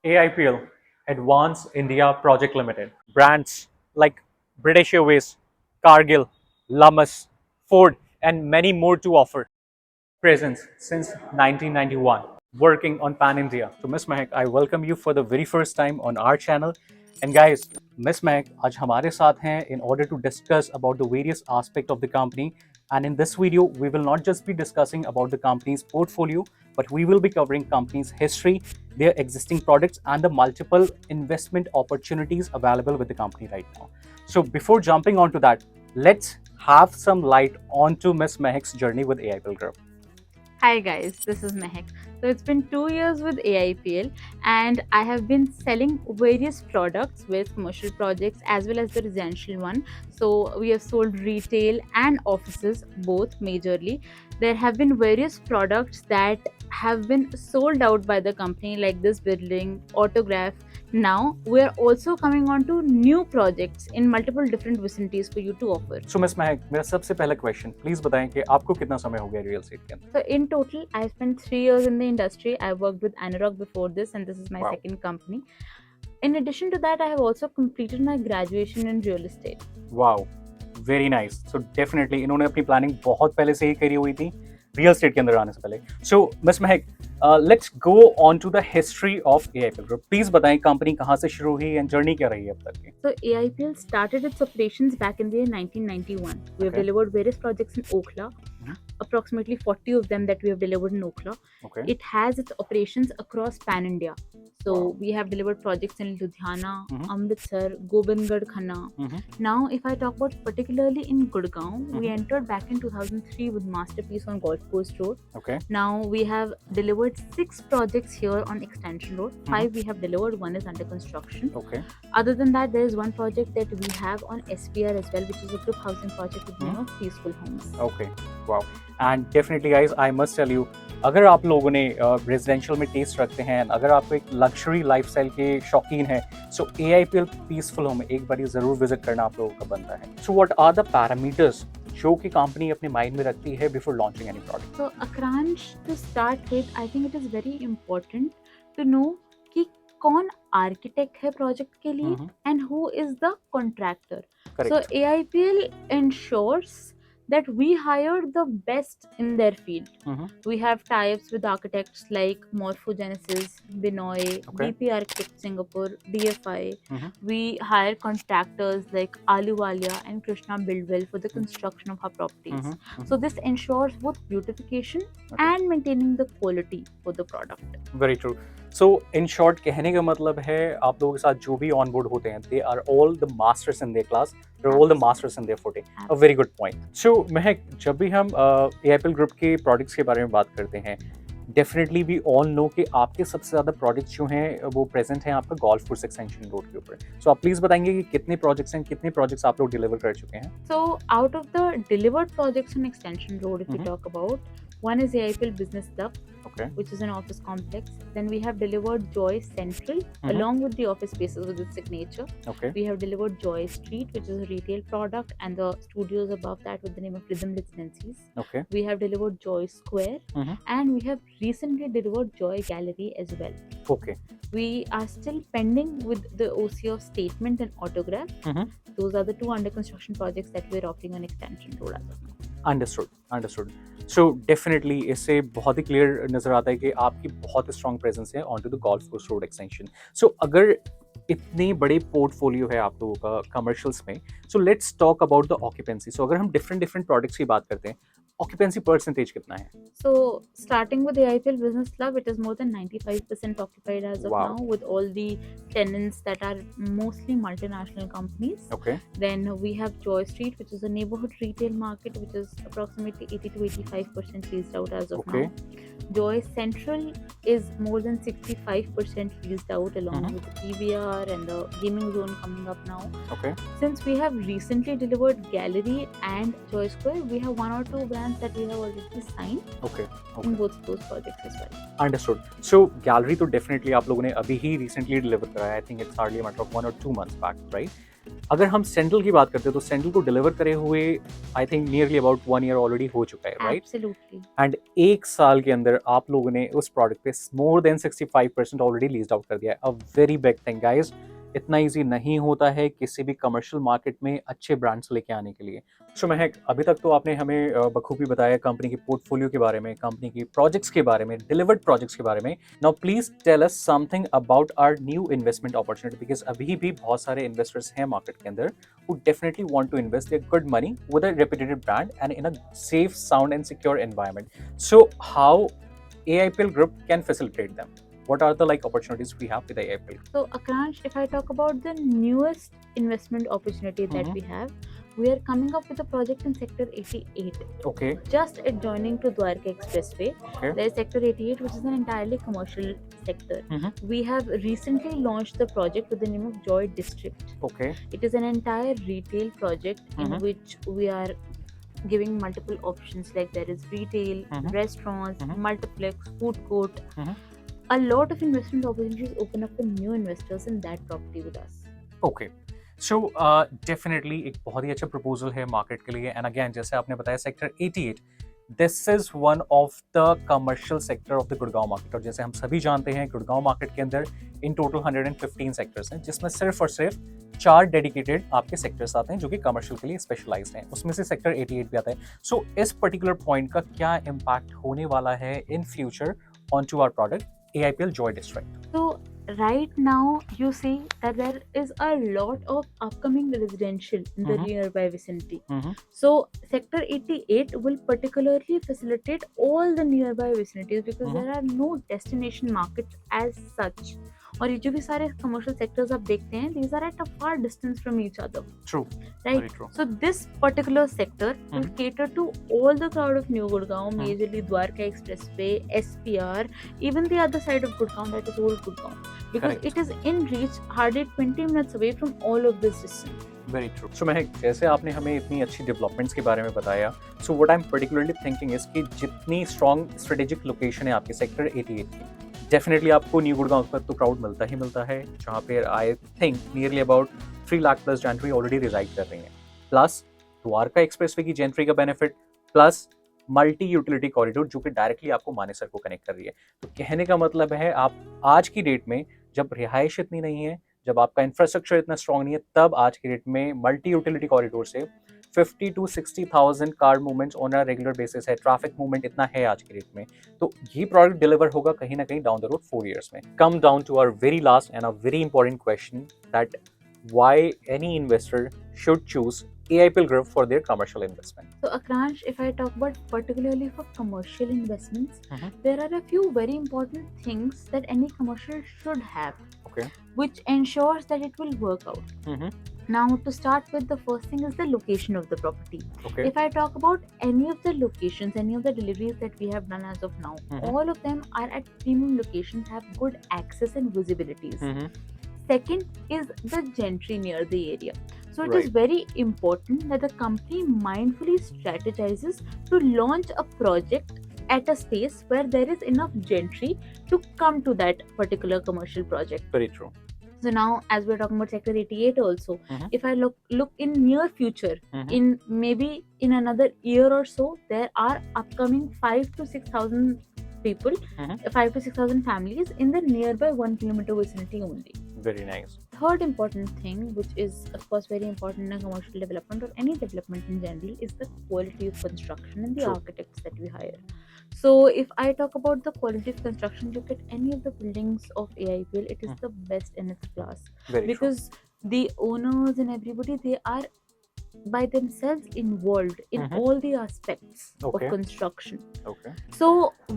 AIPL, Advanced India Project Limited. Brands like British Airways, Cargill, Lummus, Ford, and many more to offer. Presence since 1991, working on Pan India. So, Miss Mehak, I welcome you for the very first time on our channel. And guys, Miss Mehak आज हमारे साथ हैं in order to discuss about the various aspect of the company. And in this video, we will not just be discussing about the company's portfolio, but we will be covering company's history, their existing products, and the multiple investment opportunities available with the company right now. So before jumping onto that, let's have some light onto Miss Mehak's journey with AIPL Group. Hi guys, this is Mehak. So it's been 2 years with AIPL and I have been selling various products with commercial projects as well as the residential one. So we have sold retail and offices both majorly. There have been various products that have been sold out by the company like this building, Autograph. Now we are also coming on to new projects in multiple different vicinities for you to offer. So Miss Mehak, मेरा सबसे पहला question please बताएं कि आपको कितना समय हो गया रियल एस्टेट के अंदर? So in total, I spent 3 years in the industry. I worked with Anurag before this, and this is my Wow. second company. In addition to that, I have also completed my graduation in real estate. Wow, very nice. So definitely इन्होंने अपनी planning बहुत पहले से ही करी हुई थी real estate के अंदर आने से पहले. So miss Mahak, let's go on to the history of AIPL group. Please बताएं कंपनी कहाँ से शुरू हुई एंड जर्नी क्या रही है अब तक की. So AIPL started its operations back in the year 1991. We have Okay. delivered various projects in Okhla, approximately 40 of them that we have delivered in Okhla. Okay. It has its operations across Pan India. So Wow. we have delivered projects in Ludhiana, Mhm. Amritsar, Gobindgarh, Khanna. Now, if I talk about particularly in Gurgaon, we entered back in 2003 with Masterpiece on Golf Course Road. Okay. Now we have delivered 6 projects here on Extension Road. 5 we have delivered, one is under construction. Okay. Other than that, there is one project that we have on SPR as well, which is a group housing project with the name of Peaceful Homes. Okay. Wow. And definitely guys, I must tell you, अगर आप लोगों ने residential में test रखते हैं, अगर आप एक लग्जरी लाइफस्टाइल के शौकीन हैं, सो एआईपीएल पीसफुल होम एक बार ज़रूर विजिट करना आप लोगों का बनता है. So what are the parameters जो कि कंपनी अपने माइंड में रखती है before launching any product? So Akransh, to start with, I think it is very important to know कि कौन आर्किटेक्ट है प्रोजेक्ट के लिए and who is the contractor. So AIPL ensures that we hire the best in their field. We have tie-ups with architects like Morphogenesis, Binoy, Okay. DP Architects Singapore, DFI. We hire contractors like Ahluwalia and Krishna Buildwell for the construction of our properties. So this ensures both beautification and maintaining the quality for the product. Very true. So in short कहने का मतलब है आप लोगों के साथ जो भी ऑन बोर्ड होते हैं, they are all the masters in their class, they are all the masters in their फुटे. A very good point. So Mahak, जब भी हम एआईपीएल ग्रुप के प्रोडक्ट्स के बारे में बात करते हैं, डेफिनेटली वी ऑल नो कि आपके सबसे ज़्यादा प्रोजेक्ट्स जो हैं वो प्रेजेंट हैं आपका गोल्फ कोर्स एक्सटेंशन रोड के ऊपर. सो आप प्लीज़ बताएंगे कि कितने प्रोजेक्ट्स हैं, कितने प्रोजेक्ट्स आप लोग डिलीवर कर चुके हैं? So out of the delivered projects on Extension Road, if we talk about, one is AIPL Business Club, Okay. which is an office complex. Then we have delivered Joy Central along with the office spaces with its signature. Okay. We have delivered Joy Street, which is a retail product, and the studios above that with the name of Rhythm Residencies. Okay. We have delivered Joy Square, and we have recently delivered Joy Gallery as well. Okay. We are still pending with the OC of Statement and Autograph. Those are the 2 under construction projects that we're offering on Extension Road as of now. Understood. So definitely इससे बहुत ही clear नजर आता है कि आपकी बहुत strong presence है on to the golf course road extension. So अगर इतने बड़े पोर्टफोलियो है आप लोगों का कमर्शियल्स में, so let's talk about the occupancy. So अगर हम डिफरेंट प्रोडक्ट्स की बात करते हैं, ऑक्यूपेंसी परसेंटेज कितना है? So starting with the AIPL Business Club, it is more than 95% occupied as of Wow. now, with all the tenants that are mostly multinational companies. Okay. Then we have Joy Street, which is a neighborhood retail market, which is approximately 80 to 85% leased out as of Okay. now. Joy Central is more than 65% leased out, along with the PVR and the gaming zone coming up now. Okay. Since we have recently delivered Gallery and Joy Square, we have 1 or 2 brands that we have already signed Okay. in both those projects as well. Understood. So gallery तो definitely आप लोगों ने अभी ही recently deliver कराया. I think it's hardly a matter of 1 or 2 months back, right? अगर हम central की बात करते हैं तो सेंट्रल को डिलीवर करे हुए आई think nearly about 1 year already हो चुका है, राइट? Absolutely. एंड 1 साल के अंदर आप लोगों ने उस प्रोडक्ट पे more than 65% already leased out कर दिया है। A very big thing guys. इतना इजी नहीं होता है किसी भी कमर्शियल मार्केट में अच्छे ब्रांड्स लेके आने के लिए। सो महक, अभी तक तो आपने हमें बखूबी बताया कंपनी के पोर्टफोलियो के बारे में, कंपनी की प्रोजेक्ट्स के बारे में, डिलीवर्ड प्रोजेक्ट्स के बारे में। Now please tell us something about our new investment opportunity, because अभी भी बहुत सारे इन्वेस्टर्स हैं मार्केट के अंदर who definitely want to invest their good money with a reputed brand and in a safe, sound and secure environment. So how AIPL Group can facilitate them? What are the opportunities we have with AIPL? So, Akransh, if I talk about the newest investment opportunity that we have, we are coming up with a project in Sector 88, Okay, just adjoining to Dwarka Expressway. okay. There is Sector 88, which is an entirely commercial sector. Mhm. We have recently launched the project with the name of Joy District. Okay, It is an entire retail project in Mhm. which we are giving multiple options, like there is retail, Mhm. restaurants, Mhm. multiplex, food court. Mhm. A lot of investment opportunities open up for new investors in that property with us. okay. So definitely एक बहुत ही अच्छा proposal है market के लिए। And again जैसे आपने बताया sector 88, this is one of the commercial sector of the Gurgaon market. और जैसे हम सभी जानते हैं गुड़गांव मार्केट के अंदर इन टोटल 115 सेक्टर्स हैं, जिसमें सिर्फ और सिर्फ 4 डेडिकेटेड आपके सेक्टर्स आते हैं जो कि कमर्शियल के लिए स्पेशलाइज्ड हैं। उसमें से सेक्टर 88 भी आता है। सो इस पर्टिकुलर पॉइंट का क्या इम्पैक्ट होने वाला है in future on to our product AIPL Joy District? So right now you see that there is a lot of upcoming residential in the Mhm. nearby vicinity. Mhm. So Sector 88 will particularly facilitate all the nearby vicinities because Mhm. there are no destination markets as such. और ये जो भी सारे commercial sectors आप देखते हैं, these are at a far distance from each other, True, right? very true. So this particular sector will Mhm. cater to all the crowd of New Gurgaon, Mhm. majorly Dwarka Expressway, SPR, even the other side of Gurgaon, that is Old Gurgaon, because Correct. it is in reach hardly 20 minutes away from all of this distance. Very true. So Mahak, जैसे आपने हमें इतनी अच्छी developments के बारे में बताया, so what I am particularly thinking is कि जितनी स्ट्रॉन्ग स्ट्रेटेजिक लोकेशन है आपके सेक्टर 88 की, डेफिनेटली आपको न्यू गुड़गांव पर तो क्राउड मिलता ही मिलता है, जहाँ पे I think nearly about 3 lakh plus gentry already reside कर रही हैं, प्लस द्वारका एक्सप्रेसवे की जेंट्री का benefit, plus multi utility corridor जो कि डायरेक्टली आपको मानेसर को कनेक्ट कर रही है। तो कहने का मतलब है आप आज की डेट में जब रिहाइश इतनी नहीं है, जब आपका इंफ्रास्ट्रक्चर इतना स्ट्रॉन्ग नहीं है, तब आज की डेट में मल्टी यूटिलिटी कॉरिडोर से 50 to 60,000 car movements on a regular basis है, ट्रैफिक मूवमेंट इतना है आज की डेट में। तो ये प्रोडक्ट डिलीवर होगा कहीं ना कहीं डाउन द रोड 4 years में। Come down to our very last and a very important question, that why any investor should choose AIPL Group for their commercial investment. So Akransh, if I talk about particularly for commercial investments, Mhm. there are a few very important things that any commercial should have, Okay. which ensures that it will work out. Mhm. Now, to start with, the first thing is the location of the property. Okay. If I talk about any of the locations, any of the deliveries that we have done as of now, Mhm. all of them are at premium locations, have good access and visibilities. Mhm. Second is the gentry near the area. So it is Right. very important that the company mindfully strategizes to launch a project at a space where there is enough gentry to come to that particular commercial project. Very true. So now, as we're talking about Sector 88 also, Mhm. if I look in near future, Mhm. in maybe in another year or so, there are upcoming 5 to 6,000 people, Mhm. 5 to 6,000 families in the nearby 1 kilometer vicinity only. Very nice. Third important thing, which is of course very important in a commercial development or any development in general, is the quality of construction and the True. architects that we hire. So if I talk about the quality of construction, look at any of the buildings of AIPL, it is the best in its class, Very true. because the owners and everybody, they are by themselves involved in Mhm. all the aspects Okay. of construction. Okay. So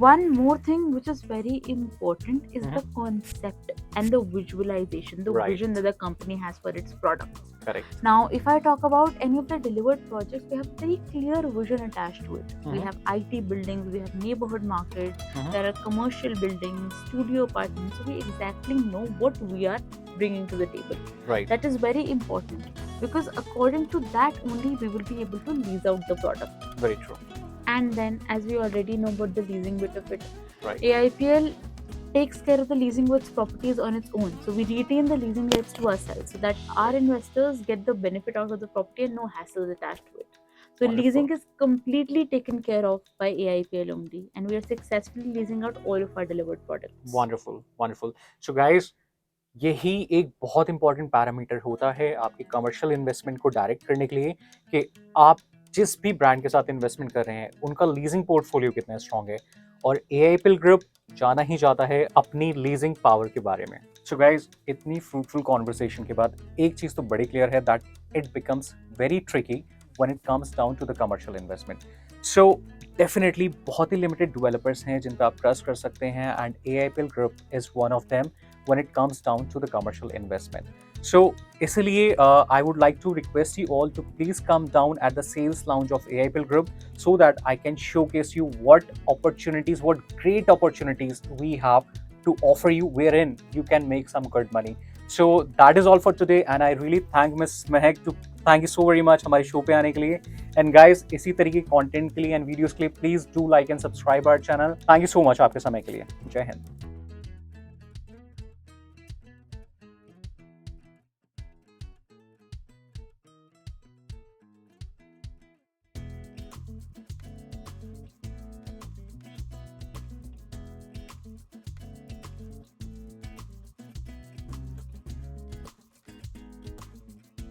one more thing which is very important is Mhm. the concept and the visualization, the Right. vision that the company has for its products. Correct. Now, if I talk about any of the delivered projects, we have very clear vision attached to it. We Mhm. have IT buildings, we have neighborhood markets, Mhm. there are commercial buildings, studio apartments. So we exactly know what we are bringing to the table. Right. That is very important, because according to that only we will be able to lease out the product. Very true. And then, as we already know about the leasing bit of it, Right. AIPL takes care of the leasing of its properties on its own. So we retain the leasing rights to ourselves so that our investors get the benefit out of the property and no hassles attached to it. So Wonderful. leasing is completely taken care of by AIPL only, and we are successfully leasing out all of our delivered products. Wonderful, wonderful. So guys, यही एक बहुत important parameter होता है आपकी commercial investment को direct करने के लिए कि आप जिस भी ब्रांड के साथ इन्वेस्टमेंट कर रहे हैं उनका लीजिंग पोर्टफोलियो कितना स्ट्रांग है और एआईपीएल ग्रुप जाना ही जाता है अपनी लीजिंग पावर के बारे में। सो गाइज, इतनी फ्रूटफुल कॉन्वर्सेशन के बाद एक चीज़ तो बड़ी क्लियर है that it becomes very tricky when it comes down to the commercial investment. So definitely बहुत ही लिमिटेड डेवलपर्स हैं जिन पर आप ट्रस्ट कर सकते हैं and AIPL group is one of them when it comes down to the commercial investment. So, इसलिए I would like to request you all to please come down at the sales lounge of AIPL Group so that I can showcase you what opportunities, what great opportunities we have to offer you wherein you can make some good money. So that is all for today and I really thank Ms. Mehak to thank you so very much हमारे show पे आने के लिए and guys इसी तरीके के content के लिए and वीडियोस के लिए please do like and subscribe our channel. Thank you so much आपके समय के लिए। जय हिंद।